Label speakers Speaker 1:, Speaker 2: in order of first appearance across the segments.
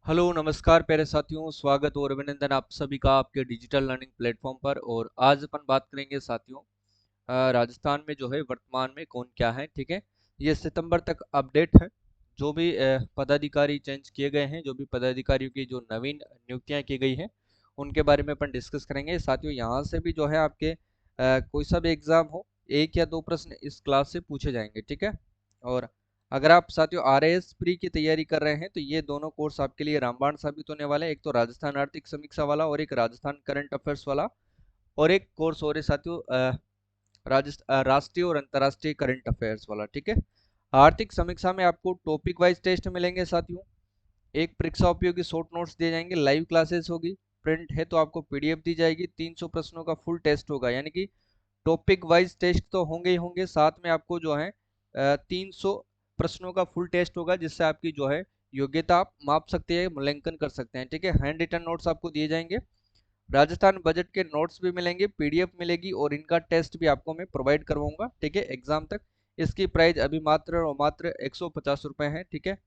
Speaker 1: Hello नमस्कार प्यारे साथियों, स्वागत और अभिनंदन आप सभी का आपके डिजिटल लर्निंग प्लेटफॉर्म पर। और आज अपन बात करेंगे साथियों, राजस्थान में जो है वर्तमान में कौन क्या है। ठीक है, ये सितंबर तक अपडेट है। जो भी पदाधिकारी चेंज किए गए हैं, जो भी पदाधिकारियों की जो नवीन नियुक्तियां की गई हैं, उनके बारे में अपन डिस्कस करेंगे साथियों। यहाँ से भी जो है आपके कोई सा भी एग्जाम हो, एक या दो प्रश्न इस क्लास से पूछे जाएंगे। ठीक है, और अगर आप साथियों आरएएस प्री की तैयारी कर रहे हैं तो ये दोनों कोर्स आपके लिए रामबाण साबित होने वाले हैं। एक तो राजस्थान आर्थिक समीक्षा वाला और एक राजस्थान करंट अफेयर्स वाला, और एक कोर्स और है साथियों राष्ट्रीय और अंतर्राष्ट्रीय करंट अफेयर्स वाला। ठीक है, आर्थिक समीक्षा में आपको टॉपिक वाइज टेस्ट मिलेंगे साथियों। एक परीक्षा उपयोगी शॉर्ट नोट्स दिए जाएंगे, लाइव क्लासेस होगी, प्रिंट है तो आपको पीडीएफ दी जाएगी, 300 प्रश्नों का फुल टेस्ट होगा। यानी कि टॉपिक वाइज टेस्ट तो होंगे ही होंगे, साथ में आपको जो है 300 प्रश्नों का फुल टेस्ट होगा, जिससे आपकी जो है योग्यता आप माप सकते हैं, मूल्यांकन कर सकते हैं। ठीक है, हैंड रिटन नोट्स आपको दिए जाएंगे, राजस्थान बजट के नोट्स भी मिलेंगे, पीडीएफ मिलेगी, और इनका टेस्ट भी आपको मैं प्रोवाइड करवाऊंगा। ठीक है, एग्जाम तक। इसकी प्राइस अभी मात्र और मात्र 150 रुपये है। ठीक है,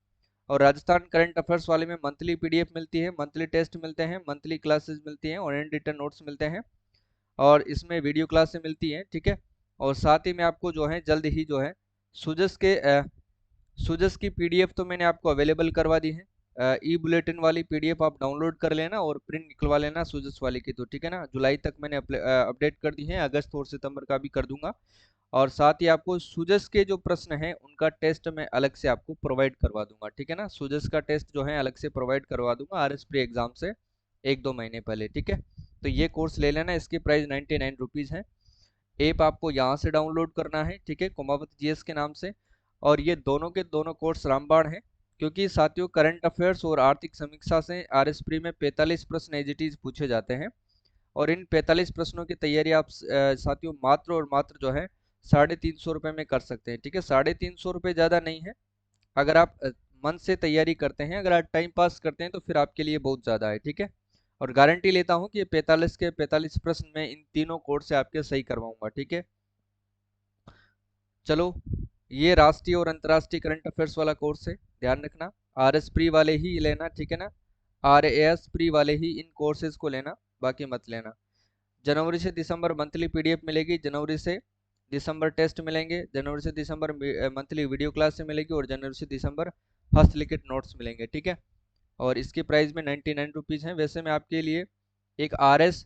Speaker 1: और राजस्थान करंट अफेयर्स वाले में मंथली पीडीएफ मिलती है, मंथली टेस्ट मिलते हैं, मंथली क्लासेस मिलती हैं, और हैंड रिटन नोट्स मिलते हैं, और इसमें वीडियो क्लास से मिलती है। ठीक है, और साथ ही में आपको जो है जल्द ही जो है सुजस के सुजस की पीडीएफ तो मैंने आपको अवेलेबल करवा दी है। ई बुलेटिन वाली पीडीएफ आप डाउनलोड कर लेना और प्रिंट निकलवा लेना सुजस वाली की। तो ठीक है ना, जुलाई तक मैंने अपडेट कर दी है, अगस्त और सितंबर का भी कर दूंगा। और साथ ही आपको सुजस के जो प्रश्न हैं उनका टेस्ट मैं अलग से आपको प्रोवाइड करवा दूंगा। ठीक है ना, सुजस का टेस्ट जो है अलग से प्रोवाइड करवा दूंगा आरएस प्री एग्जाम से एक दो महीने पहले। ठीक है, तो ये कोर्स ले लेना, इसकी प्राइस 99 रुपीज़ है। ऐप आपको यहाँ से डाउनलोड करना है। ठीक है, कुमावत जीएस के नाम से। और ये दोनों के दोनों कोर्स रामबाण हैं, क्योंकि साथियों करंट अफेयर्स और आर्थिक समीक्षा से आरएस प्री में 45 प्रश्न एज इट इज पूछे जाते हैं। और इन 45 प्रश्नों की तैयारी आप साथियों मात्र और मात्र जो है 350 रुपये में कर सकते हैं। ठीक है, 350 रुपये ज़्यादा नहीं है। अगर आप मन से तैयारी करते हैं, अगर आप टाइम पास करते हैं, तो फिर आपके लिए बहुत ज़्यादा है। ठीक है, और गारंटी लेता हूं कि ये 45 के 45 प्रश्न मैं इन तीनों कोर्स से आपके सही करवाऊंगा। ठीक है, चलो, ये राष्ट्रीय और अंतर्राष्ट्रीय करंट अफेयर्स वाला कोर्स है, ध्यान रखना। आरएस प्री वाले ही लेना, ठीक है ना, आरएएस प्री वाले ही इन कोर्सेज को लेना, बाकी मत लेना। जनवरी से दिसंबर मंथली पीडीएफ मिलेगी, जनवरी से दिसंबर टेस्ट मिलेंगे, जनवरी से दिसंबर मंथली वीडियो क्लास से मिलेगी, और जनवरी से दिसंबर हस्तलिखित नोट्स मिलेंगे। ठीक है, और इसकी प्राइस में 99 रुपीज़ है। वैसे मैं आपके लिए एक आरएस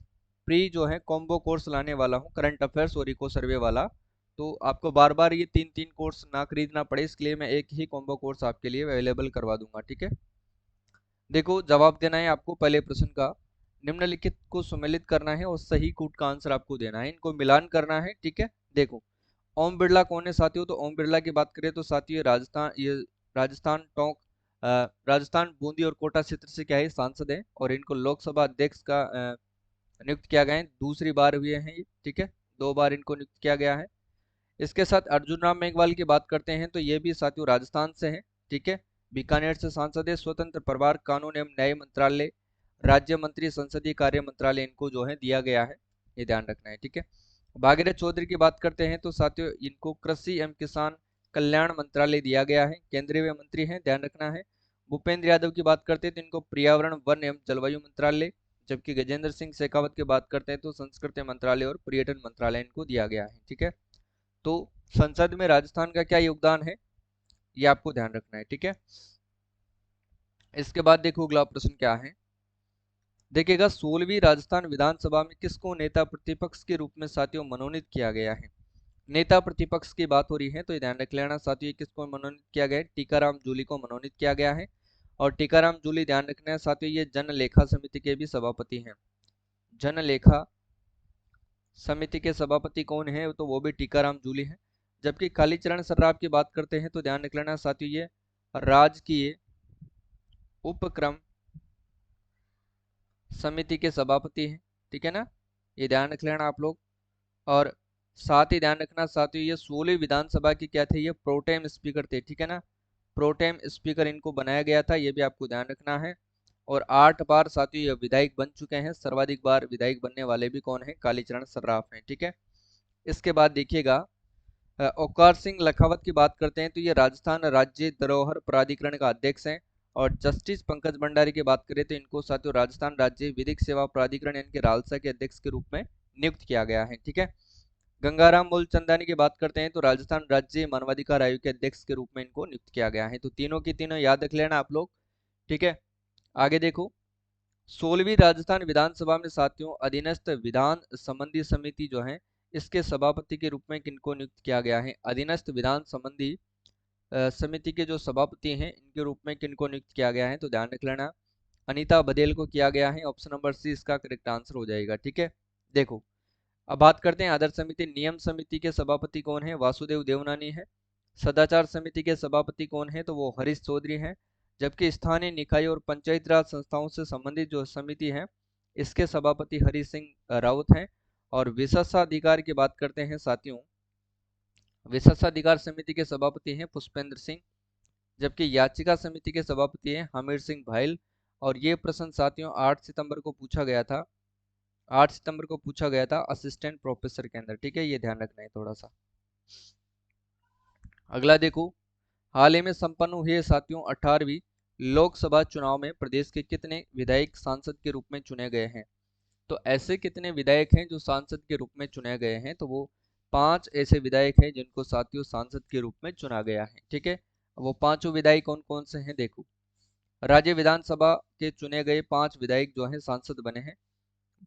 Speaker 1: प्री जो है कॉम्बो कोर्स लाने वाला हूँ, करंट अफेयर्स और इको सर्वे वाला। तो आपको बार बार ये तीन तीन कोर्स ना खरीदना पड़े, इसके लिए मैं एक ही कॉम्बो कोर्स आपके लिए अवेलेबल करवा दूंगा। ठीक है, देखो, जवाब देना है आपको पहले प्रश्न का। निम्नलिखित को सम्मिलित करना है और सही कूट का आंसर आपको देना है, इनको मिलान करना है। ठीक है, देखो, ओम बिरला कौन है साथियों? तो ओम बिरला की बात करें तो साथियों ये राजस्थान टोंक राजस्थान बूंदी और कोटा क्षेत्र से क्या है, सांसद हैं, और इनको लोकसभा अध्यक्ष का नियुक्त किया गया है, दूसरी बार हुए हैं ये। ठीक है, दो बार इनको नियुक्त किया गया है। इसके साथ अर्जुन राम मेघवाल की बात करते हैं तो ये भी साथियों राजस्थान से हैं। ठीक है, बीकानेर से सांसद है, स्वतंत्र प्रभार कानून एवं न्याय मंत्रालय, राज्य मंत्री संसदीय कार्य मंत्रालय इनको जो है दिया गया है, ये ध्यान रखना है। ठीक है, भागीरथ चौधरी की बात करते हैं तो साथियों इनको कृषि एवं किसान कल्याण मंत्रालय दिया गया है, केंद्रीय मंत्री हैं, ध्यान रखना है। भूपेंद्र यादव की बात करते हैं तो इनको पर्यावरण वन एवं जलवायु मंत्रालय, जबकि गजेंद्र सिंह शेखावत की बात करते हैं तो संस्कृति मंत्रालय और पर्यटन मंत्रालय इनको दिया गया है। ठीक है, तो संसद में राजस्थान का क्या योगदान है, ये आपको ध्यान रखना है। ठीक है, इसके बाद देखो अगला प्रश्न क्या है, देखिएगा, 16वीं राजस्थान विधानसभा में किसको नेता प्रतिपक्ष के रूप में साथियों मनोनीत किया गया है? नेता प्रतिपक्ष की बात हो रही है तो ये ध्यान रख लेना साथियों, किसको मनोनीत किया गया है? टीकाराम जूली को मनोनीत किया गया है। और टीकाराम जूली, ध्यान रखना है साथियों, ये जन लेखा समिति के भी सभापति हैं। जन लेखा समिति के सभापति कौन है? तो वो भी टीकाराम जूली है। जबकि कालीचरण सर्राफ की बात करते हैं तो ध्यान रख लेना साथियों, ये राजकीय उपक्रम समिति के सभापति हैं। ठीक है ना, ये ध्यान रख लेना आप लोग। और साथ ही ध्यान रखना साथियों, ये 16वीं विधानसभा की क्या थे, ये प्रोटेम स्पीकर थे। ठीक है ना, प्रोटेम स्पीकर इनको बनाया गया था, ये भी आपको ध्यान रखना है। और 8 बार साथियों ये विधायक बन चुके हैं, सर्वाधिक बार विधायक बनने वाले भी कौन है? कालीचरण सर्राफ हैं। ठीक है, इसके बाद देखिएगा, ओकार सिंह लखावत की बात करते हैं तो ये राजस्थान राज्य धरोहर प्राधिकरण का अध्यक्ष हैं। और जस्टिस पंकज भंडारी की बात करें तो इनको साथियों राजस्थान राज्य विधिक सेवा प्राधिकरण यानी कि रालसा के अध्यक्ष के रूप में नियुक्त किया गया है। ठीक है। गंगाराम मूलचंदानी की बात करते हैं तो राजस्थान राज्य मानवाधिकार आयोग के अध्यक्ष के रूप में इनको नियुक्त किया गया है। तो तीनों की तीनों याद रख लेना आप लोग। ठीक है। आगे देखो, 16वीं राजस्थान विधानसभा में साथियों अधीनस्थ विधान संबंधी समिति जो है इसके सभापति के रूप में किनको नियुक्त किया गया है? अधीनस्थ विधान संबंधी समिति के जो सभापति हैं इनके रूप में किनको नियुक्त किया गया है? तो ध्यान रख लेना, अनीता बघेल को किया गया है। ऑप्शन नंबर सी इसका करेक्ट आंसर हो जाएगा। ठीक है। देखो, अब बात करते हैं आदर्श समिति नियम समिति के सभापति कौन है? वासुदेव देवनानी है। सदाचार समिति के सभापति कौन है? तो वो हरीश चौधरी हैं। जबकि स्थानीय निकाय और पंचायती राज संस्थाओं से संबंधित जो समिति है इसके सभापति हरि सिंह रावत हैं। और विशेषाधिकार की बात करते हैं साथियों, विशेषाधिकार समिति के सभापति हैं पुष्पेंद्र सिंह। जबकि याचिका समिति के सभापति हैं हमीर सिंह भाईल। और ये प्रश्न साथियों 8 सितंबर को पूछा गया था, 8 सितंबर को पूछा गया था असिस्टेंट प्रोफेसर के अंदर। ठीक है, ये ध्यान रखना है थोड़ा सा। अगला देखो, हाल ही में संपन्न हुए साथियों 18वीं लोकसभा चुनाव में प्रदेश के कितने विधायक सांसद के रूप में चुने गए हैं? तो ऐसे कितने विधायक हैं जो सांसद के रूप में चुने गए हैं? तो वो 5 ऐसे विधायक हैं जिनको साथियों सांसद के रूप में चुना गया है। ठीक है। वो पांचों विधायक कौन कौन से हैं? देखो, राज्य विधानसभा के चुने गए 5 विधायक जो हैं सांसद बने हैं।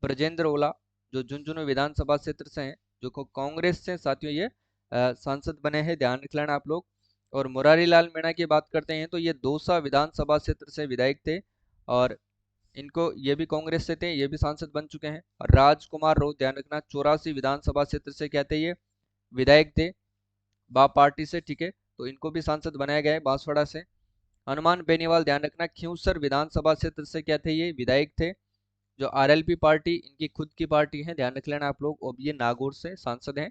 Speaker 1: ब्रजेंद्र ओला जो झुंझुनू विधानसभा क्षेत्र से हैं, जो कांग्रेस से साथियों ये सांसद बने हैं, ध्यान रख लेना आप लोग। और मुरारी लाल मीणा की बात करते हैं तो ये दौसा विधानसभा क्षेत्र से विधायक थे और इनको ये भी कांग्रेस से थे, ये भी सांसद बन चुके हैं। और राजकुमार राउत ध्यान रखना 84 विधानसभा क्षेत्र से क्या थे? ये विधायक थे बा पार्टी से। ठीक है, तो इनको भी सांसद बनाया गया है बांसवाड़ा से। हनुमान बेनीवाल ध्यान रखना खियूसर विधानसभा क्षेत्र से क्या थे? ये विधायक थे। जो आरएलपी पार्टी इनकी खुद की पार्टी है, ध्यान रख लेना आप लोग। और ये नागौर से सांसद हैं।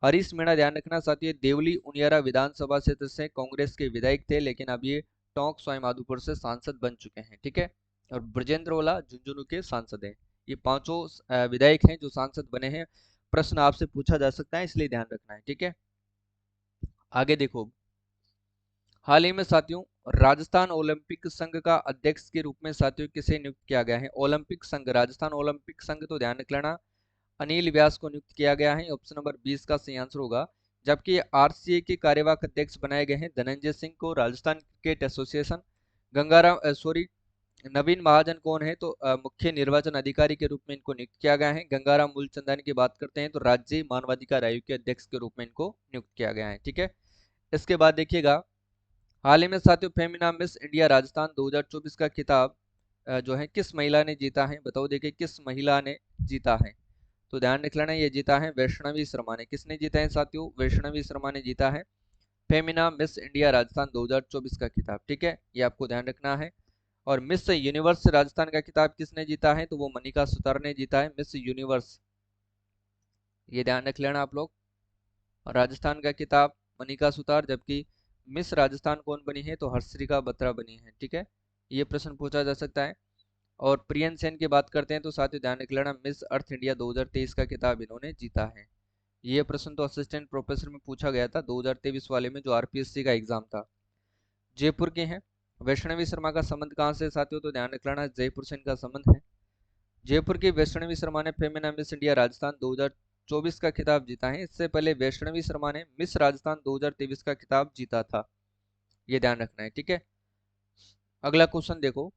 Speaker 1: हरीश मीणा ध्यान रखना साथियों देवली उनियारा विधानसभा क्षेत्र से कांग्रेस के विधायक थे, लेकिन अब ये टोंक सवाईमाधोपुर से सांसद बन चुके हैं। ठीक है। और ब्रजेंद्र ओला झुंझुनू के सांसद हैं। ये पांचों विधायक हैं जो सांसद बने हैं। प्रश्न आपसे पूछा जा सकता है, इसलिए ध्यान रखना है। ठीक है। आगे देखो, हाल ही में साथियों राजस्थान ओलंपिक संघ का अध्यक्ष के रूप में साथियों किसे नियुक्त किया गया है? ओलंपिक संघ, राजस्थान ओलंपिक संघ, तो ध्यान रख लेना अनिल व्यास को नियुक्त किया गया है। ऑप्शन नंबर 20 का सही आंसर होगा। जबकि आरसीए के कार्यवाहक अध्यक्ष बनाए गए हैं धनंजय सिंह को Rajasthan cricket association. Gangaram sorry Naveen Mahajan कौन है? तो मुख्य निर्वाचन अधिकारी के रूप में इनको नियुक्त किया गया है। गंगाराम मूलचंदानी की बात करते हैं तो राज्य मानवाधिकार आयोग के अध्यक्ष के रूप में इनको नियुक्त किया गया है। ठीक है। इसके बाद देखिएगा, हाल ही में साथियों फेमिना मिस इंडिया राजस्थान 2024 का खिताब जो है किस महिला ने जीता है? बताओ, देखिए किस महिला ने जीता है? तो ध्यान रख लेना, ये जीता है वैष्णवी शर्मा ने। किसने जीता है साथियों? वैष्णवी शर्मा ने जीता है फेमिना मिस इंडिया राजस्थान 2024 का खिताब। ठीक है, ये आपको ध्यान रखना है। और मिस यूनिवर्स राजस्थान का खिताब किसने जीता है? तो वो मनिका सुतार ने जीता है मिस यूनिवर्स। ये ध्यान रख लेना आप लोग। राजस्थान का खिताब मनिका सुतार, जबकि मिस राजस्थान कौन बनी है? तो हर्षिका बत्रा बनी है। ठीक है, ये प्रश्न पूछा जा सकता है। और प्रियन सेन की बात करते हैं तो साथियों ध्यान रख लेना मिस अर्थ इंडिया 2023 का खिताब इन्होंने जीता है। ये प्रश्न तो असिस्टेंट प्रोफेसर में पूछा गया था 2023 वाले में, जो आरपीएससी का एग्जाम था। जयपुर के हैं। वैष्णवी शर्मा का संबंध कहाँ से साथियों? तो ध्यान रख लेना जयपुर से इनका संबंध है। जयपुर की वैष्णवी शर्मा ने फेमिना मिस इंडिया राजस्थान 2024 का खिताब जीता है। इससे पहले वैष्णवी शर्मा ने मिस राजस्थान 2023 का खिताब जीता था। ये ध्यान रखना है। ठीक है। अगला क्वेश्चन देखो,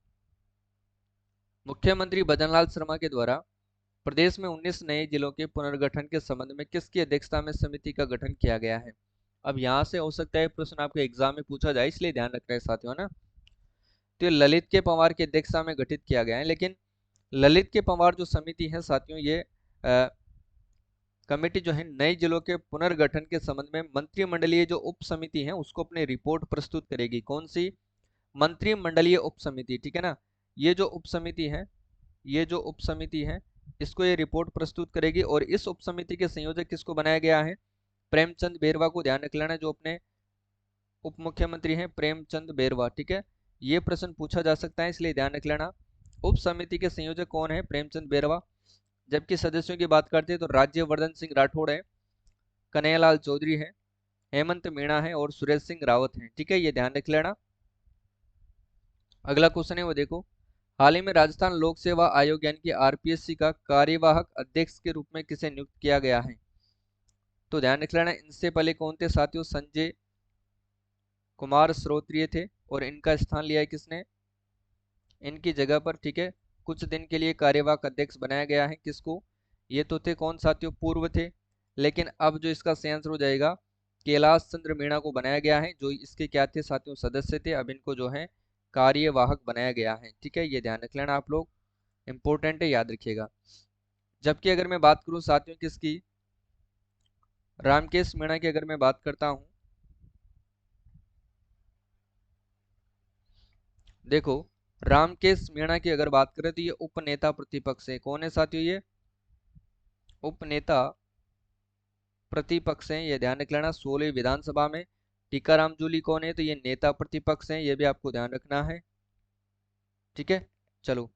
Speaker 1: मुख्यमंत्री भजनलाल शर्मा के द्वारा प्रदेश में 19 नए जिलों के पुनर्गठन के संबंध में किसकी अध्यक्षता में समिति का गठन किया गया है? अब यहाँ से हो सकता है प्रश्न आपके एग्जाम में पूछा जाए, इसलिए ध्यान रखना है साथियों ना। तो ललित के पंवार की अध्यक्षता में गठित किया गया है। लेकिन ललित के पंवार जो समिति है साथियों, ये कमेटी जो है नए जिलों के पुनर्गठन के संबंध में मंत्रिमंडलीय जो उप समिति है उसको अपनी रिपोर्ट प्रस्तुत करेगी। कौन सी? मंत्रिमंडलीय उप समिति। ठीक है ना, ये जो उप समिति है, ये जो उप समिति है इसको ये रिपोर्ट प्रस्तुत करेगी। और इस उप समिति के संयोजक किसको बनाया गया है? प्रेमचंद बेरवा को। ध्यान रख लेना, जो अपने उप मुख्यमंत्री हैं प्रेमचंद बेरवा। ठीक है, ये प्रश्न पूछा जा सकता है, इसलिए ध्यान रख लेना। उप समिति के संयोजक कौन है? प्रेमचंद बेरवा। जबकि सदस्यों की बात करते हैं तो राज्यवर्धन सिंह राठौड़ है, कन्हैयालाल चौधरी है, हेमंत मीणा है और सुरेश सिंह रावत है। ठीक है, ये ध्यान रख लेना। अगला क्वेश्चन है वो देखो, हाल ही में राजस्थान लोक सेवा आयोग यानी कि आरपीएससी का कार्यवाहक अध्यक्ष के रूप में किसे नियुक्त किया गया है? तो ध्यान रख लेना, इनसे पहले कौन थे साथियों? संजय कुमार श्रोत्रिय थे, और इनका स्थान लिया है किसने? इनकी जगह पर, ठीक है, कुछ दिन के लिए कार्यवाहक अध्यक्ष बनाया गया है। किसको? ये तो थे कौन साथियों? पूर्व थे। लेकिन अब जो इसका सही आंसर हो जाएगा, कैलाश चंद्र मीणा को बनाया गया है, जो इसके क्या थे साथियों? सदस्य थे। अब इनको जो है कार्यवाहक बनाया गया है, ठीक है, ये ध्यान रख लेना आप लोग, इंपॉर्टेंट है, याद रखिएगा। जबकि अगर मैं बात करूं साथियों किसकी, रामकेश मीणा की अगर मैं बात करता हूं, देखो, रामकेश मीणा की अगर बात करें तो ये उपनेता प्रतिपक्ष है। कौन है साथियों? ये उपनेता प्रतिपक्ष हैं, ये ध्यान रख लेना। 16वीं विधानसभा में टीकाराम जूली कौन है? तो ये नेता प्रतिपक्ष हैं, ये भी आपको ध्यान रखना है, ठीक है। चलो,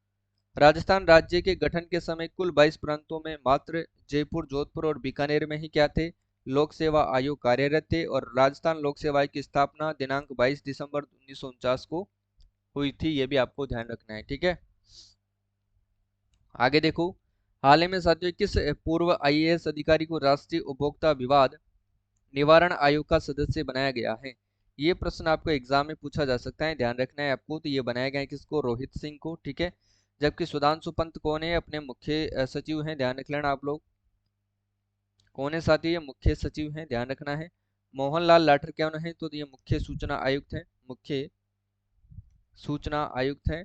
Speaker 1: राजस्थान राज्य के गठन के समय कुल 22 प्रांतों में मात्र जयपुर, जोधपुर और बीकानेर में ही क्या थे? लोक सेवा आयोग कार्यरत थे। और राजस्थान लोक सेवा आयोग की स्थापना दिनांक 22 दिसंबर 1949 को हुई थी, ये भी आपको ध्यान रखना है, ठीक है। आगे देखो, हाल ही में साथियों किस पूर्व आईएएस अधिकारी को राष्ट्रीय उपभोक्ता विवाद निवारण आयोग का सदस्य बनाया गया है? ये प्रश्न आपको एग्जाम में पूछा जा सकता है, ध्यान रखना है आपको। तो ये बनाया गया है किसको? रोहित सिंह को, ठीक है। जबकि सुधांशु पंत कौन है? अपने मुख्य सचिव हैं, ध्यान रख लेना आप लोग। कौन है साथियों? ये मुख्य सचिव हैं, ध्यान रखना है। मोहनलाल लाठर कौन है? तो ये मुख्य सूचना आयुक्त हैं, मुख्य सूचना आयुक्त हैं,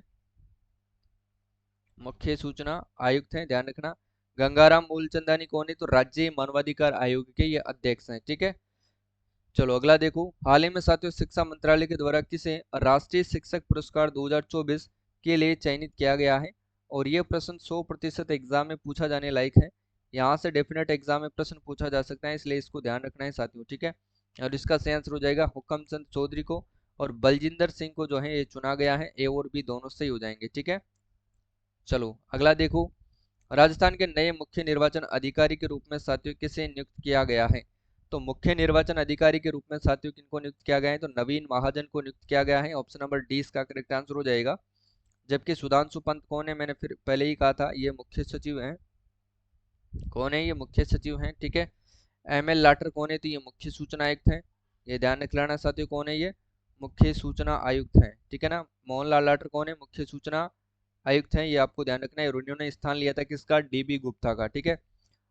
Speaker 1: मुख्य सूचना आयुक्त हैं, ध्यान रखना। गंगाराम मूलचंदानी कौन है? तो राज्य मानवाधिकार आयोग के ये अध्यक्ष हैं, ठीक है। चलो अगला देखो, हाल ही में साथियों शिक्षा मंत्रालय के द्वारा किसे राष्ट्रीय शिक्षक पुरस्कार 2024 के लिए चयनित किया गया है? और ये प्रश्न 100% एग्जाम में पूछा जाने लायक है, यहाँ से डेफिनेट एग्जाम में प्रश्न पूछा जा सकता है, इसलिए इसको ध्यान रखना है साथियों, ठीक है। और इसका सही आंसर हो जाएगा हुक्म चंद चौधरी को, और बलजिंदर सिंह को जो है ये चुना गया है। ए और बी दोनों सही हो जाएंगे, ठीक है। चलो अगला देखो, राजस्थान के नए मुख्य निर्वाचन अधिकारी के रूप में साथियों किसे नियुक्त किया गया है? तो मुख्य निर्वाचन अधिकारी के रूप में साथियों किनको नियुक्त किया गया है? तो नवीन महाजन को नियुक्त किया गया है, ऑप्शन नंबर डी इसका करेक्ट आंसर हो जाएगा। जबकि सुधांशु पंत कौन है? मैंने फिर पहले ही कहा था, ये मुख्य सचिव हैं। कौन है? ये मुख्य सचिव हैं, ठीक है। एम एल लाठर कौन है? तो ये मुख्य सूचना आयुक्त हैं, ये ध्यान रख लेना साथियों। कौन है? ये मुख्य सूचना आयुक्त हैं, ठीक है ना। मोहनलाल लाठर कौन है? मुख्य सूचना आयुक्त हैं, ये आपको ध्यान रखना है। और उन्होंने स्थान लिया था किसका? डीबी गुप्ता का, ठीक है।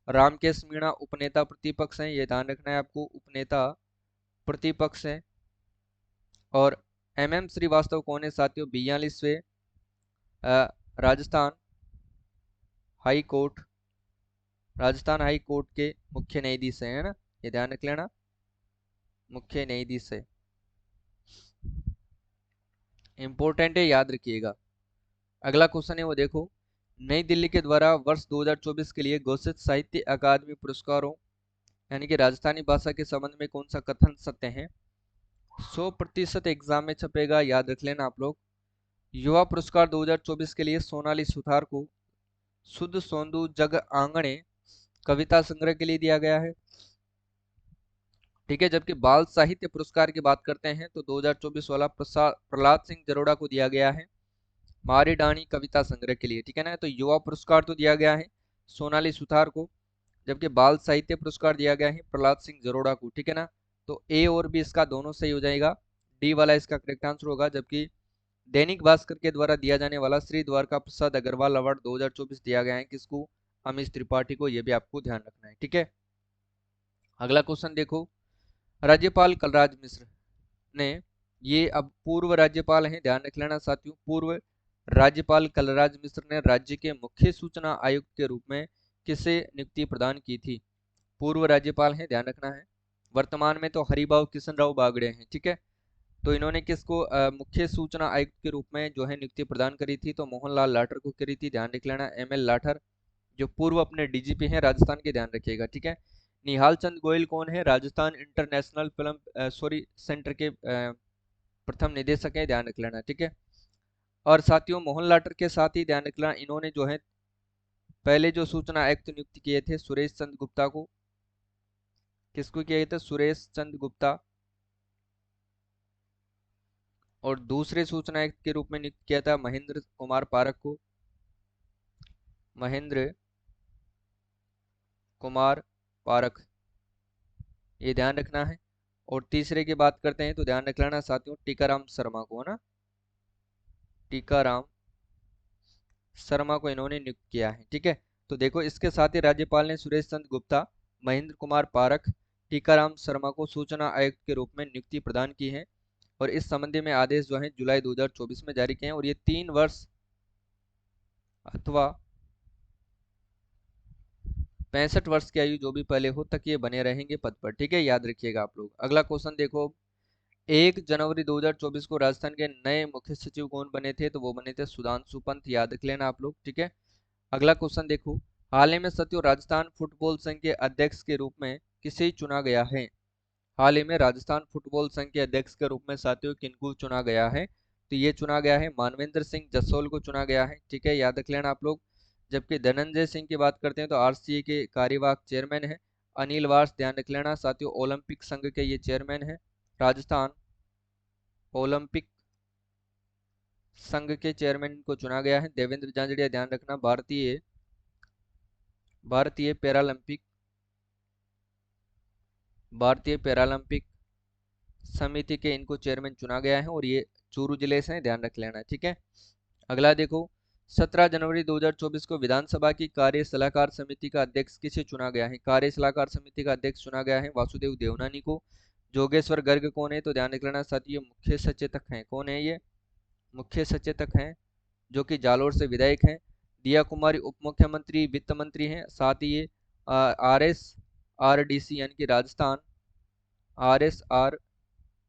Speaker 1: रामकेश मीणा उपनेता प्रतिपक्ष हैं, ये ध्यान रखना है आपको, उपनेता प्रतिपक्ष हैं। और एम एम श्रीवास्तव कौन है साथियों? 42वें Rajasthan high court, Rajasthan high court के मुख्य न्यायाधीश हैं, है ना, ये ध्यान रख लेना, मुख्य न्यायाधीश है, इंपॉर्टेंट है, याद रखिएगा। अगला क्वेश्चन है वो देखो, नई दिल्ली के द्वारा वर्ष 2024 के लिए घोषित साहित्य अकादमी पुरस्कारों यानी कि राजस्थानी भाषा के संबंध में कौन सा कथन सत्य है? 100% एग्जाम में छपेगा, याद रख लेना आप लोग। युवा पुरस्कार 2024 के लिए सोनाली सुथार को शुद्ध सोंदू जग आंगणे कविता संग्रह के लिए दिया गया है, ठीक है। जबकि बाल साहित्य पुरस्कार की बात करते हैं तो 2024 वाला प्रहलाद सिंह जरोड़ा को दिया गया है मारी डाणी कविता संग्रह के लिए, ठीक है ना। तो युवा पुरस्कार तो दिया गया है सोनाली सुथार को, जबकि बाल साहित्य पुरस्कार दिया गया है प्रहलाद सिंह जरोड़ा को, ठीक है ना। तो ए और बी इसका दोनों सही हो जाएगा, डी वाला इसका करेक्ट आंसर होगा। जबकि दैनिक भास्कर के द्वारा दिया जाने वाला श्री द्वारका प्रसाद अग्रवाल अवार्ड 2024 दिया गया है किसको? अमीश त्रिपाठी को, यह भी आपको ध्यान रखना है, ठीक है। अगला क्वेश्चन देखो, राज्यपाल कलराज मिश्र ने, ये अब पूर्व राज्यपाल हैं, ध्यान रख लेना साथियों, पूर्व राज्यपाल कलराज मिश्र ने राज्य के मुख्य सूचना आयुक्त के रूप में किसे नियुक्ति प्रदान की थी? पूर्व राज्यपाल हैं, ध्यान रखना है। वर्तमान में तो हरिभाऊ किशन राव बागड़े हैं, ठीक है। तो इन्होंने किसको मुख्य सूचना आयुक्त के रूप में जो है नियुक्ति प्रदान करी थी? तो मोहनलाल लाठर को करी थी, ध्यान रख लेना, एम एल लाठर, जो पूर्व अपने डीजीपी हैं राजस्थान के, ध्यान रखिएगा, ठीक है। निहाल चंद गोयल कौन है? Rajasthan international film sorry centre के प्रथम निदेशक है, ध्यान रख लेना, ठीक है। और साथियों मोहन लाठर के साथ ही ध्यान रख लेना, इन्होंने जो है पहले जो सूचना आयुक्त नियुक्त किए थे सुरेश चंद्र गुप्ता को, किसको किए थे? सुरेश चंद्र गुप्ता, और दूसरे सूचना आयुक्त के रूप में नियुक्त किया था महेंद्र कुमार पारक को, महेंद्र कुमार पारक, ये ध्यान रखना है। और तीसरे की बात करते हैं तो ध्यान रख लेना साथियों, टीकाराम शर्मा को, है ना, टीकाराम शर्मा को इन्होंने नियुक्त किया है, ठीक है। तो देखो इसके साथ ही राज्यपाल ने सुरेश चंद्र गुप्ता, महेंद्र कुमार पारक, टीकाराम शर्मा को सूचना आयुक्त के रूप में नियुक्ति प्रदान की है। और इस संबंधी में आदेश जो है जुलाई 2024 में जारी किए हैं। और ये 3 वर्ष अथवा 65 वर्ष की आयु जो भी पहले हो तक ये बने रहेंगे पद पर, ठीक है, याद रखिएगा आप लोग। अगला क्वेश्चन देखो, 1 जनवरी 2024 को राजस्थान के नए मुख्य सचिव कौन बने थे? तो वो बने थे सुधांशु पंत, याद रख लेना आप लोग, ठीक है। अगला क्वेश्चन देखो, हाल ही में साथियों राजस्थान फुटबॉल संघ के अध्यक्ष के रूप में किसे चुना गया है? हाल ही में राजस्थान फुटबॉल संघ के अध्यक्ष के रूप में साथियों किनको चुना गया है? तो ये चुना गया है मानवेंद्र सिंह जसोल को चुना गया है, ठीक है, याद रख लेना आप लोग। जबकि धनंजय सिंह की बात करते हैं तो आरसीए के कार्यवाहक चेयरमैन है। अनिल वार्ष, ध्यान रख लेना साथियों, ओलंपिक संघ के ये चेयरमैन है। राजस्थान ओलंपिक संघ के चेयरमैन को चुना गया है। देवेंद्र झांझड़िया, ध्यान रखना, भारतीय भारतीय पैरालंपिक भारतीय पैरालंपिक समिति के इनको चेयरमैन चुना गया है। और ये चूरू जिले से हैं, ध्यान रख लेना, ठीक है। अगला देखो, 17 जनवरी 2024 को विधानसभा की कार्य सलाहकार समिति का अध्यक्ष किसे चुना गया है? कार्य सलाहकार समिति का अध्यक्ष चुना गया है वासुदेव देवनानी को। जोगेश्वर गर्ग कौन है? तो ध्यान रख लेना साथियों, मुख्य सचेतक हैं। कौन है ये? मुख्य सचेतक हैं, जो कि जालोर से विधायक हैं। दिया कुमारी उप मुख्यमंत्री वित्त मंत्री हैं। साथ ही ये RSRDC यानी कि राजस्थान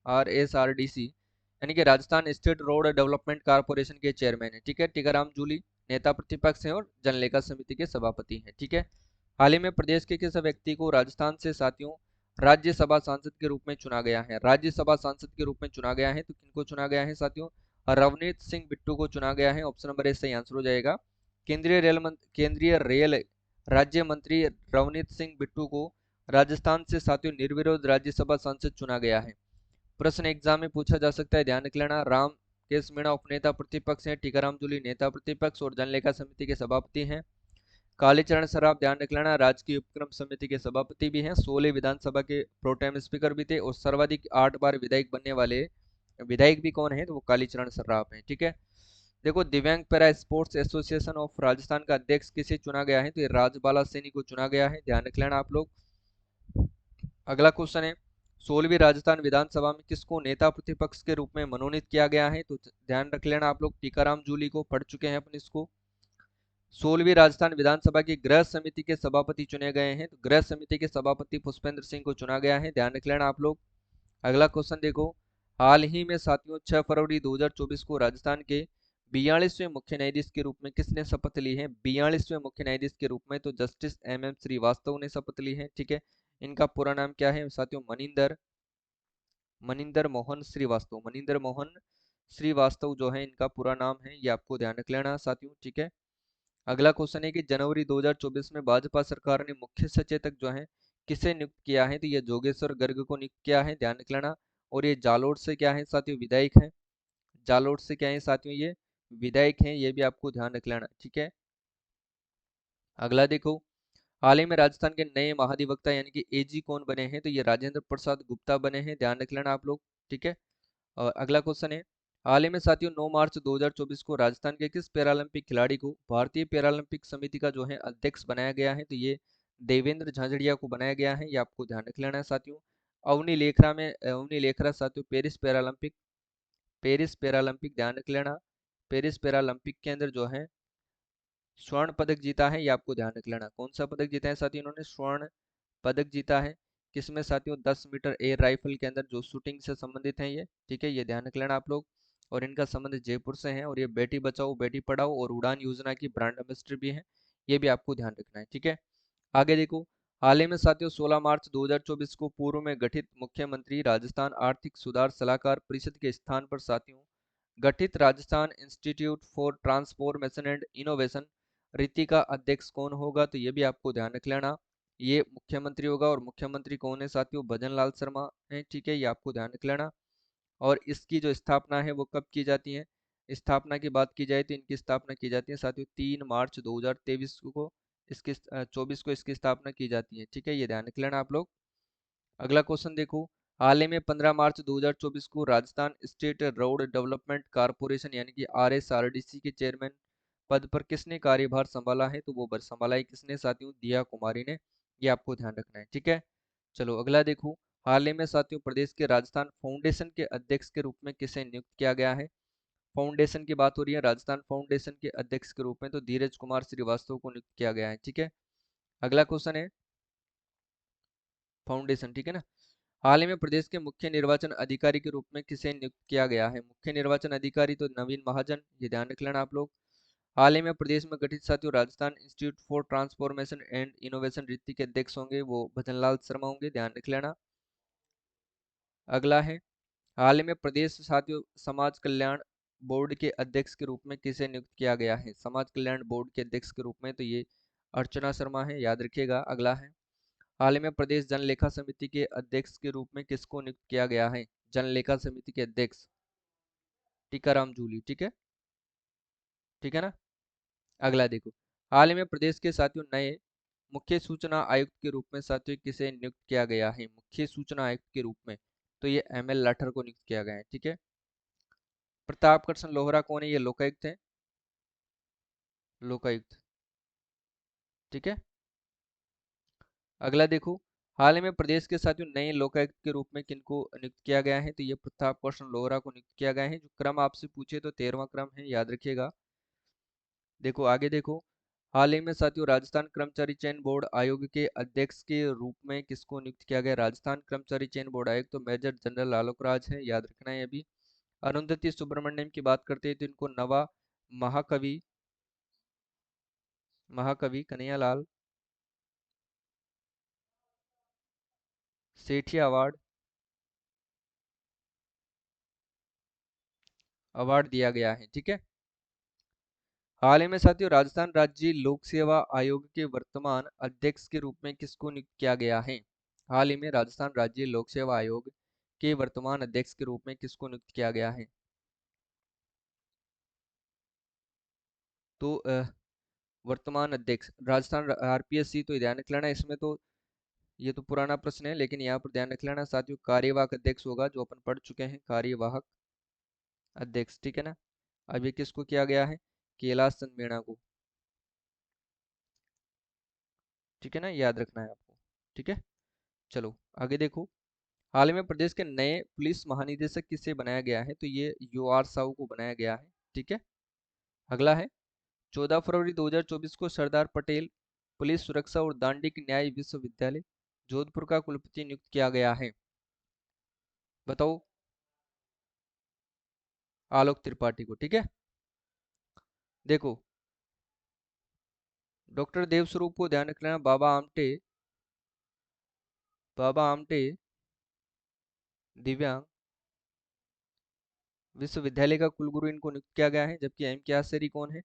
Speaker 1: RSRDC यानी कि Rajasthan state road development corporation के चेयरमैन है, ठीक है। टीकाराम जूली नेता प्रतिपक्ष हैं और जनलेखा समिति के सभापति हैं, ठीक है। हाल ही में प्रदेश के किस व्यक्ति को राजस्थान से साथियों राज्यसभा सांसद के रूप में चुना गया है? राज्यसभा सांसद के रूप में चुना गया है, तो किनको चुना गया है साथियों? रवनीत सिंह बिट्टू को चुना गया है। ऑप्शन नंबर ए सही आंसर हो जाएगा। केंद्रीय रेल राज्य मंत्री रवनीत सिंह बिट्टू को राजस्थान से साथियों निर्विरोध राज्यसभा सांसद चुना गया है। प्रश्न एग्जाम में पूछा जा सकता है, ध्यान रख लेना। राम केस मीणा उपनेता प्रतिपक्ष हैं। टीकाराम जूली नेता प्रतिपक्ष और जनलेखा समिति के सभापति हैं। कालीचरण सराफ, ध्यान रख लेना, राजकीय उपक्रम समिति के सभापति भी हैं। 16 विधानसभा के प्रोटेम स्पीकर भी थे और सर्वाधिक 8 बार विधायक बनने वाले विधायक भी कौन है? तो वो कालीचरण सराफ हैं, ठीक है। देखो, दिव्यांग para sports association of Rajasthan का अध्यक्ष किसे चुना गया है? तो ये राजबाला सैनी को चुना गया है, ध्यान रख लेना आप लोग। अगला क्वेश्चन है, 16वीं राजस्थान विधानसभा में किसको नेता प्रतिपक्ष के रूप में मनोनीत किया गया है? तो ध्यान रख लेना आप लोग, टीकाराम जूली को, पढ़ चुके हैं अपन इसको। 16वीं राजस्थान विधानसभा की गृह समिति के सभापति चुने गए हैं, तो गृह समिति के सभापति पुष्पेंद्र सिंह को चुना गया है, ध्यान रख लेना आप लोग। अगला क्वेश्चन देखो, हाल ही में साथियों 6 फरवरी 2024 को राजस्थान के 42वें मुख्य न्यायाधीश के रूप में किसने शपथ ली है? 42वें मुख्य न्यायाधीश के रूप में तो जस्टिस MM श्रीवास्तव ने शपथ ली है, ठीक है। इनका पूरा नाम क्या है साथियों? मनिंदर मोहन श्रीवास्तव, मनिंदर मोहन श्रीवास्तव जो है इनका पूरा नाम है, ये आपको ध्यान रख लेना साथियों, ठीक है। अगला क्वेश्चन है कि जनवरी 2024 में भाजपा सरकार ने मुख्य सचेतक जो है किसे नियुक्त किया है? तो ये जोगेश्वर गर्ग को नियुक्त किया है, ध्यान रख लेना। और ये जालोर से क्या है साथियों? विधायक हैं। जालोर से क्या है साथियों? ये विधायक हैं, ये भी आपको ध्यान रख लेना, ठीक है। अगला देखो, हाल ही में राजस्थान के नए महाधिवक्ता यानी कि AG कौन बने हैं? तो ये राजेंद्र प्रसाद गुप्ता बने हैं, ध्यान रख लेना आप लोग, ठीक है। और अगला क्वेश्चन है, हाल ही में साथियों 9 मार्च 2024 को राजस्थान के किस पैरालंपिक खिलाड़ी को भारतीय पैरालंपिक समिति का जो है अध्यक्ष बनाया गया है? तो ये देवेंद्र झाझड़िया को बनाया गया है, ये आपको ध्यान रख लेना है साथियों। अवनी लेखरा साथियों पेरिस पैरालंपिक, ध्यान रख लेना, पेरिस पैरालंपिक के अंदर जो है स्वर्ण पदक जीता है, ये आपको ध्यान रख लेना। कौन सा पदक जीता है साथियों? इन्होंने स्वर्ण पदक जीता है। किसमें साथियों? 10 मीटर एयर राइफल के अंदर, जो शूटिंग से संबंधित है ये, ठीक है, ये ध्यान रख लेना आप लोग। और इनका संबंध जयपुर से है और ये बेटी बचाओ बेटी पढ़ाओ और उड़ान योजना की ब्रांड एम्बेसडर भी है, ये भी आपको ध्यान रखना है, ठीक है। आगे देखो, हाल ही में साथियों 16 मार्च 2024 को पूर्व में गठित मुख्यमंत्री राजस्थान आर्थिक सुधार सलाहकार परिषद के स्थान पर साथियों गठित Rajasthan institute for transformation and innovation रीति का अध्यक्ष कौन होगा? तो ये भी आपको ध्यान रख लेना, ये मुख्यमंत्री होगा। और मुख्यमंत्री कौन है साथियों? भजन लाल शर्मा है, ठीक है, ये आपको ध्यान रख लेना। और इसकी जो स्थापना है वो कब की जाती है? स्थापना की बात की जाए तो इनकी स्थापना की जाती है साथियों 3 मार्च 2023 को, इसकी 24 को इसकी स्थापना की जाती है। ठीक है, ये ध्यान रख लेना आप लोग। अगला क्वेश्चन देखो, हाल ही में 15 मार्च 2024 को Rajasthan state road development corporation यानी कि RSRDC के चेयरमैन पद पर किसने कार्यभार संभाला है? तो वो संभाला है किसने साथियों? दिया कुमारी ने। ये आपको ध्यान रखना है। ठीक है, चलो अगला देखो, हाल ही में साथियों प्रदेश के राजस्थान फाउंडेशन के अध्यक्ष के रूप में किसे नियुक्त किया गया है? फाउंडेशन की बात हो रही है, राजस्थान फाउंडेशन के अध्यक्ष के रूप में तो धीरज कुमार श्रीवास्तव को नियुक्त किया गया है। ठीक है, अगला क्वेश्चन है फाउंडेशन। ठीक है ना, हाल ही में प्रदेश के मुख्य निर्वाचन अधिकारी के रूप में किसे नियुक्त किया गया है? मुख्य निर्वाचन अधिकारी तो नवीन महाजन, ये ध्यान रख लेना आप लोग। हाल ही में प्रदेश में गठित साथियों Rajasthan institute for transformation and innovation रीति के अध्यक्ष होंगे वो भजनलाल शर्मा होंगे, ध्यान रख लेना। अगला है, हाल ही में प्रदेश साथियों समाज कल्याण बोर्ड के अध्यक्ष के रूप में किसे नियुक्त किया गया है? समाज कल्याण बोर्ड के अध्यक्ष के रूप में तो ये अर्चना शर्मा है, याद रखिएगा। अगला है, हाल ही में प्रदेश जनलेखा समिति के अध्यक्ष के रूप में किसको नियुक्त किया गया है? जनलेखा समिति के अध्यक्ष टीकाराम जूली। ठीक है, ठीक है ना। अगला देखो, हाल ही में प्रदेश के साथियों नए मुख्य सूचना आयुक्त के रूप में साथियों किसे नियुक्त किया गया है? मुख्य सूचना आयुक्त के रूप में तो ये ML लाठर को नियुक्त किया गया है। ठीक है, प्रताप कृष्ण लोहरा कौन है? ये लोकायुक्त है, लोकायुक्त। ठीक है, अगला देखो, हाल ही में प्रदेश के साथियों नए लोकायुक्त के रूप में किनको नियुक्त किया गया है? तो ये प्रताप कृष्ण लोहरा को नियुक्त किया गया है। जो क्रम आपसे पूछे तो 13वां क्रम है, याद रखिएगा। देखो आगे देखो, हाल ही में साथियों राजस्थान कर्मचारी चयन बोर्ड आयोग के अध्यक्ष के रूप में किसको नियुक्त किया गया? राजस्थान कर्मचारी चयन बोर्ड आयोग तो मेजर जनरल आलोक राज है, याद रखना है अभी। अरुंधति सुब्रमण्यम की बात करते हैं तो इनको नवा महाकवि महाकवि कन्हैयालाल सेठी अवार्ड अवार्ड दिया गया है। ठीक है, हाल ही में साथियों राजस्थान राज्य लोक सेवा आयोग के वर्तमान अध्यक्ष के रूप में किसको नियुक्त किया गया है? हाल ही में राजस्थान राज्य लोक सेवा आयोग के वर्तमान अध्यक्ष के रूप में किसको नियुक्त किया गया है? तो वर्तमान अध्यक्ष राजस्थान RPSC तो ध्यान रख लेना इसमें तो, ये तो पुराना प्रश्न है लेकिन यहाँ पर ध्यान रख लेना साथियों कार्यवाहक अध्यक्ष होगा, जो अपन पढ़ चुके हैं कार्यवाहक अध्यक्ष। ठीक है ना, अब ये किसको किया गया है? कैलाश चंद मीणा को। ठीक है ना, याद रखना है आपको। ठीक है, चलो आगे देखो, हाल ही में प्रदेश के नए पुलिस महानिदेशक किसे बनाया गया है? तो ये UR साहू को बनाया गया है। ठीक है, अगला है, 14 फरवरी 2024 को सरदार पटेल पुलिस सुरक्षा और दांडिक न्याय विश्वविद्यालय जोधपुर का कुलपति नियुक्त किया गया है। बताओ, आलोक त्रिपाठी को। ठीक है, देखो डॉक्टर देवस्वरूप को ध्यान रखना, बाबा आमटे दिव्यांग विश्वविद्यालय का कुलगुरु इनको नियुक्त किया गया है। जबकि M के आसरी कौन है?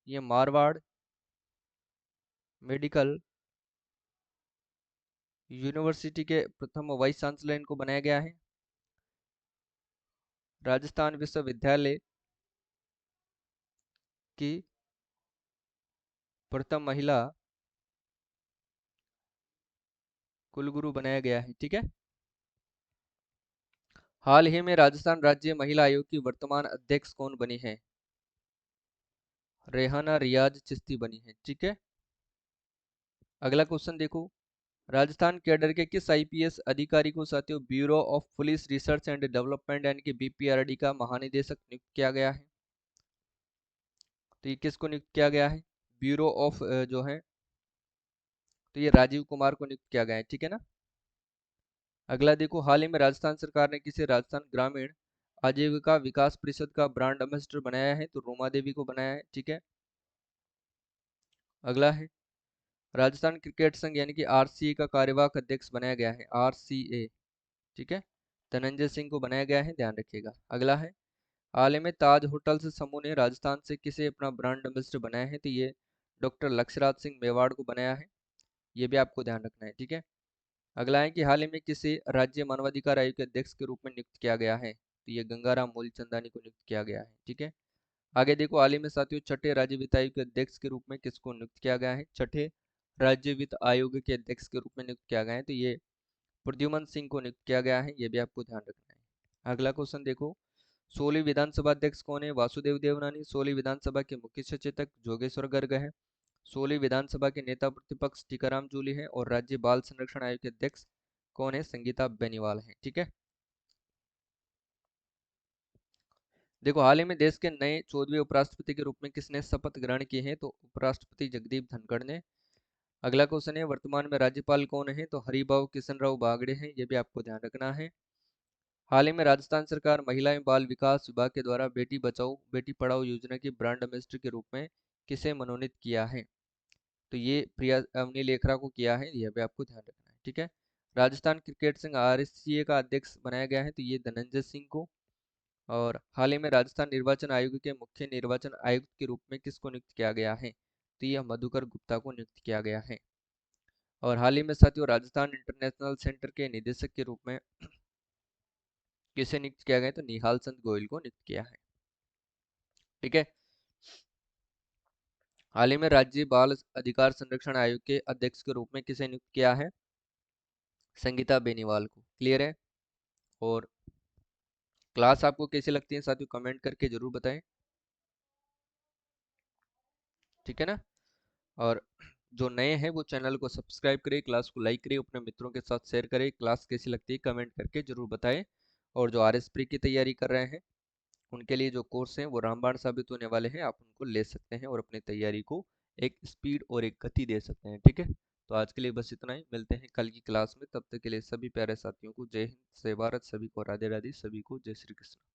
Speaker 1: ये मारवाड़ मेडिकल यूनिवर्सिटी के प्रथम वाइस चांसलर इनको बनाया गया है। राजस्थान विश्वविद्यालय की प्रथम महिला कुलगुरु बनाया गया है। ठीक है, हाल ही में राजस्थान राज्य महिला आयोग की वर्तमान अध्यक्ष कौन बनी है? रेहाना रियाज चिश्ती बनी है। ठीक है, अगला क्वेश्चन देखो, राजस्थान कैडर के किस IPS अधिकारी को साथियों bureau of police research and development यानी कि BPRD का महानिदेशक नियुक्त किया गया है? तो ये किसको नियुक्त किया गया है? ब्यूरो ऑफ जो है तो ये राजीव कुमार को नियुक्त किया गया है। ठीक है ना, अगला देखो, हाल ही में राजस्थान सरकार ने किसे राजस्थान ग्रामीण आजीविका विकास परिषद का ब्रांड एम्बेसडर बनाया है? तो रोमा देवी को बनाया है। ठीक है, अगला है, राजस्थान क्रिकेट संघ यानी कि RCA का कार्यवाहक अध्यक्ष बनाया गया है, RCA। ठीक है, धनंजय सिंह को बनाया गया है, ध्यान रखिएगा। अगला है, हाल ही में ताज होटल्स समूह ने राजस्थान से किसे अपना ब्रांड एम्बेसडर बनाया है? तो ये डॉक्टर लक्ष्यराज सिंह मेवाड़ को बनाया है, ये भी आपको ध्यान रखना है। ठीक है, अगला है कि हाल ही में किसे राज्य मानवाधिकार आयोग के अध्यक्ष के रूप में नियुक्त किया गया है? तो ये गंगाराम मूलचंदानी को नियुक्त किया गया है। ठीक है, आगे देखो, हाल ही में साथियों छठे राज्य वित्त आयोग के अध्यक्ष के रूप में किसको नियुक्त किया गया है? छठे राज्य वित्त आयोग के अध्यक्ष के रूप में नियुक्त किया गया है, तो ये प्रद्युमन सिंह को नियुक्त किया गया है, ये भी आपको ध्यान रखना है। अगला क्वेश्चन देखो, 16वीं विधानसभा अध्यक्ष कौन है? वासुदेव देवनानी। 16वीं विधानसभा के मुख्य सचेतक जोगेश्वर गर्ग है। 16वीं विधानसभा के नेता प्रतिपक्ष टीकाराम जूली है। और राज्य बाल संरक्षण आयोग के अध्यक्ष कौन है? संगीता बेनीवाल है। ठीक है, देखो, हाल ही में देश के नए 14वें उपराष्ट्रपति के रूप में किसने शपथ ग्रहण की है? तो उपराष्ट्रपति जगदीप धनखड़ ने। अगला क्वेश्चन है, वर्तमान में राज्यपाल कौन है? तो हरिभाऊ किशन राव बागड़े हैं, ये भी आपको ध्यान रखना है। हाल ही में राजस्थान सरकार महिला एवं बाल विकास विभाग के द्वारा बेटी बचाओ बेटी पढ़ाओ योजना की ब्रांड एम्बेसडर के रूप में किसे मनोनीत किया है? तो ये प्रिया अवनी लेखरा को किया है, यह भी आपको ध्यान रखना है। ठीक है, राजस्थान क्रिकेट संघ आरसीए का अध्यक्ष बनाया गया है, तो ये धनंजय सिंह को। और हाल ही में राजस्थान निर्वाचन आयोग के मुख्य निर्वाचन आयुक्त के रूप में किसको नियुक्त किया गया है? तो यह मधुकर गुप्ता को नियुक्त किया गया है। और हाल ही में साथियों राजस्थान इंटरनेशनल सेंटर के निदेशक के रूप में किसे नियुक्त किया गया है? तो निहाल चंद गोयल को नियुक्त किया है। ठीक है, हाल ही में राज्य बाल अधिकार संरक्षण आयोग के अध्यक्ष के रूप में किसे नियुक्त किया है? संगीता बेनीवाल को। क्लियर है? और क्लास आपको कैसी लगती है साथियों, कमेंट करके जरूर बताएं। ठीक है ना, और जो नए हैं वो चैनल को सब्सक्राइब करें, क्लास को लाइक करें, अपने मित्रों के साथ शेयर करें। क्लास कैसी लगती है कमेंट करके जरूर बताएं। और जो आरएसपी की तैयारी कर रहे हैं उनके लिए जो कोर्स हैं वो रामबाण साबित होने वाले हैं, आप उनको ले सकते हैं और अपनी तैयारी को एक स्पीड और एक गति दे सकते हैं। ठीक है, तो आज के लिए बस इतना ही, मिलते हैं कल की क्लास में। तब तक के लिए सभी प्यारे साथियों को जय हिंद, जय भारत, सभी को राधे राधे, सभी को जय श्री कृष्ण।